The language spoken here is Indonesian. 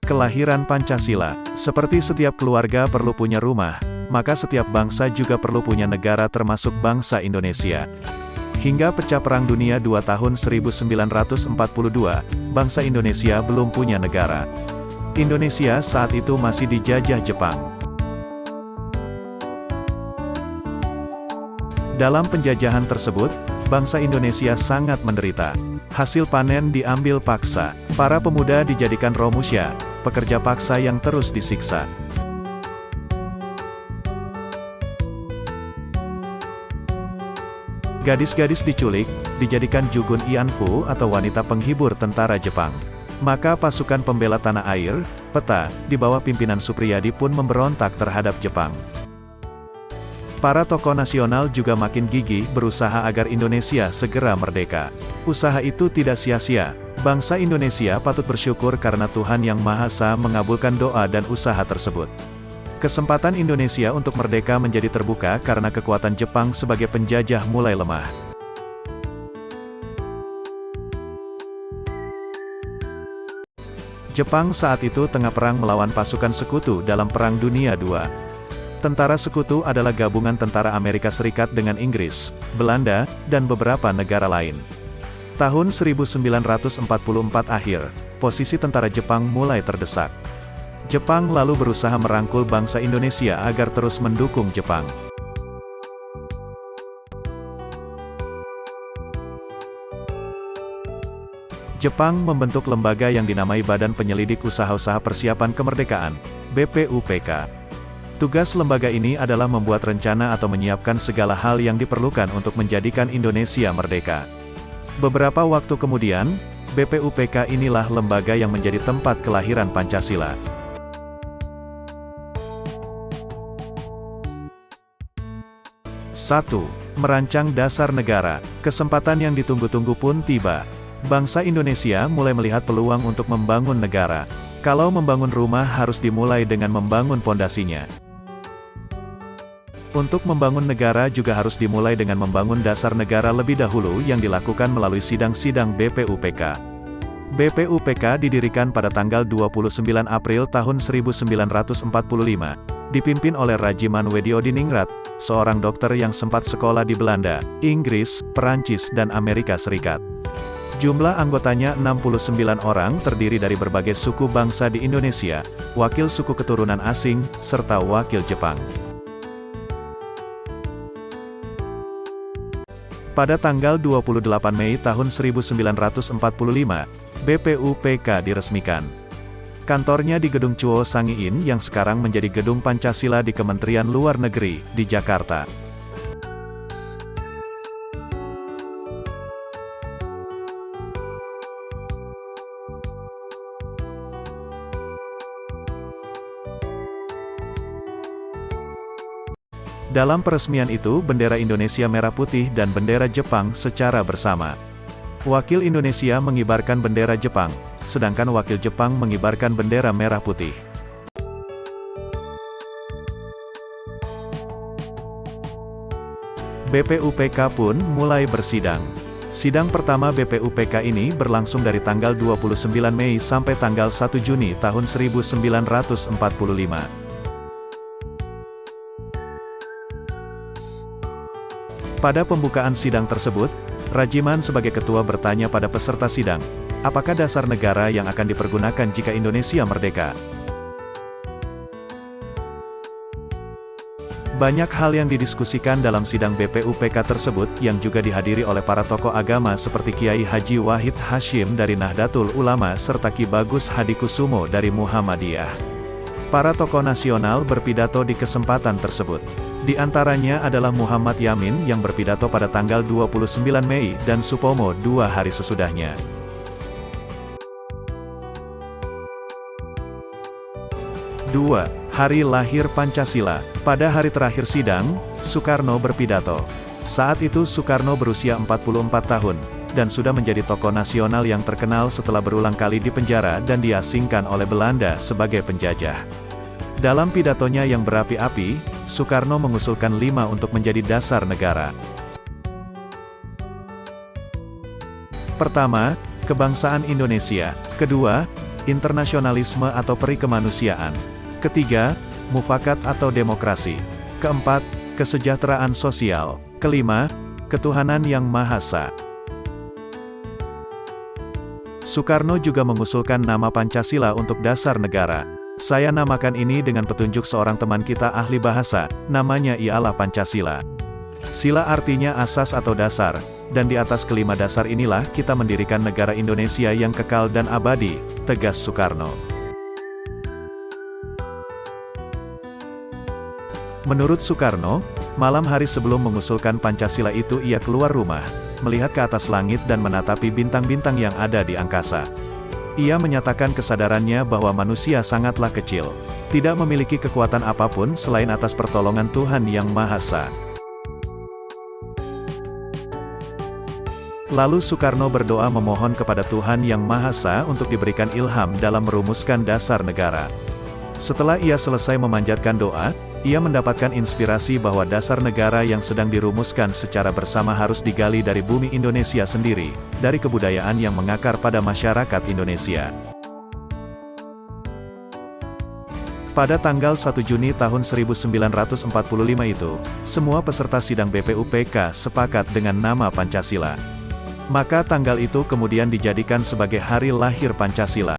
Kelahiran Pancasila. Seperti setiap keluarga perlu punya rumah, maka setiap bangsa juga perlu punya negara termasuk bangsa Indonesia. Hingga pecah Perang Dunia II tahun 1942, bangsa Indonesia belum punya negara. Indonesia saat itu masih dijajah Jepang. Dalam penjajahan tersebut, bangsa Indonesia sangat menderita. Hasil panen diambil paksa, para pemuda dijadikan romusya, pekerja paksa yang terus disiksa. Gadis-gadis diculik, dijadikan jugun ianfu atau wanita penghibur tentara Jepang. Maka pasukan pembela tanah air, PETA, di bawah pimpinan Supriyadi pun memberontak terhadap Jepang. Para tokoh nasional juga makin gigih berusaha agar Indonesia segera merdeka. Usaha itu tidak sia-sia. Bangsa Indonesia patut bersyukur karena Tuhan Yang Maha Esa mengabulkan doa dan usaha tersebut. Kesempatan Indonesia untuk merdeka menjadi terbuka karena kekuatan Jepang sebagai penjajah mulai lemah. Jepang saat itu tengah perang melawan pasukan sekutu dalam Perang Dunia II. Tentara sekutu adalah gabungan tentara Amerika Serikat dengan Inggris, Belanda, dan beberapa negara lain. Tahun 1944 akhir, posisi tentara Jepang mulai terdesak. Jepang lalu berusaha merangkul bangsa Indonesia agar terus mendukung Jepang. Jepang membentuk lembaga yang dinamai Badan Penyelidik Usaha-Usaha Persiapan Kemerdekaan, BPUPK. Tugas lembaga ini adalah membuat rencana atau menyiapkan segala hal yang diperlukan untuk menjadikan Indonesia merdeka. Beberapa waktu kemudian, BPUPK inilah lembaga yang menjadi tempat kelahiran Pancasila. Satu, merancang dasar negara. Kesempatan yang ditunggu-tunggu pun tiba. Bangsa Indonesia mulai melihat peluang untuk membangun negara. Kalau membangun rumah harus dimulai dengan membangun pondasinya. Untuk membangun negara juga harus dimulai dengan membangun dasar negara lebih dahulu yang dilakukan melalui sidang-sidang BPUPK. BPUPK didirikan pada tanggal 29 April tahun 1945, dipimpin oleh Rajiman Wediodiningrat, seorang dokter yang sempat sekolah di Belanda, Inggris, Perancis dan Amerika Serikat. Jumlah anggotanya 69 orang terdiri dari berbagai suku bangsa di Indonesia, wakil suku keturunan asing, serta wakil Jepang. Pada tanggal 28 Mei tahun 1945, BPUPK diresmikan. Kantornya di Gedung Chuo Sangiin yang sekarang menjadi Gedung Pancasila di Kementerian Luar Negeri, di Jakarta. Dalam peresmian itu bendera Indonesia merah putih dan bendera Jepang secara bersama. Wakil Indonesia mengibarkan bendera Jepang, sedangkan wakil Jepang mengibarkan bendera merah putih. BPUPK pun mulai bersidang. Sidang pertama BPUPK ini berlangsung dari tanggal 29 Mei sampai tanggal 1 Juni tahun 1945. Pada pembukaan sidang tersebut, Rajiman sebagai ketua bertanya pada peserta sidang, apakah dasar negara yang akan dipergunakan jika Indonesia merdeka? Banyak hal yang didiskusikan dalam sidang BPUPK tersebut yang juga dihadiri oleh para tokoh agama seperti Kiai Haji Wahid Hasyim dari Nahdlatul Ulama serta Ki Bagus Hadikusumo dari Muhammadiyah. Para tokoh nasional berpidato di kesempatan tersebut. Di antaranya adalah Muhammad Yamin yang berpidato pada tanggal 29 Mei dan Supomo 2 hari sesudahnya. Dua, Hari lahir Pancasila. Pada hari terakhir sidang, Soekarno berpidato. Saat itu Soekarno berusia 44 tahun, dan sudah menjadi tokoh nasional yang terkenal setelah berulang kali dipenjara dan diasingkan oleh Belanda sebagai penjajah. Dalam pidatonya yang berapi-api, Soekarno mengusulkan 5 untuk menjadi dasar negara. Pertama, kebangsaan Indonesia. Kedua, internasionalisme atau peri kemanusiaan. Ketiga, mufakat atau demokrasi. Keempat, kesejahteraan sosial. Kelima, ketuhanan yang Maha Esa. Soekarno juga mengusulkan nama Pancasila untuk dasar negara. Saya namakan ini dengan petunjuk seorang teman kita ahli bahasa, namanya ialah Pancasila. Sila artinya asas atau dasar, dan di atas kelima dasar inilah kita mendirikan negara Indonesia yang kekal dan abadi, tegas Soekarno. Menurut Soekarno, malam hari sebelum mengusulkan Pancasila itu ia keluar rumah, melihat ke atas langit dan menatapi bintang-bintang yang ada di angkasa. Ia menyatakan kesadarannya bahwa manusia sangatlah kecil, tidak memiliki kekuatan apapun selain atas pertolongan Tuhan Yang Maha Esa. Lalu Soekarno berdoa memohon kepada Tuhan Yang Maha Esa untuk diberikan ilham dalam merumuskan dasar negara. Setelah ia selesai memanjatkan doa, ia mendapatkan inspirasi bahwa dasar negara yang sedang dirumuskan secara bersama harus digali dari bumi Indonesia sendiri, dari kebudayaan yang mengakar pada masyarakat Indonesia. Pada tanggal 1 Juni tahun 1945 itu, semua peserta sidang BPUPK sepakat dengan nama Pancasila. Maka tanggal itu kemudian dijadikan sebagai hari lahir Pancasila.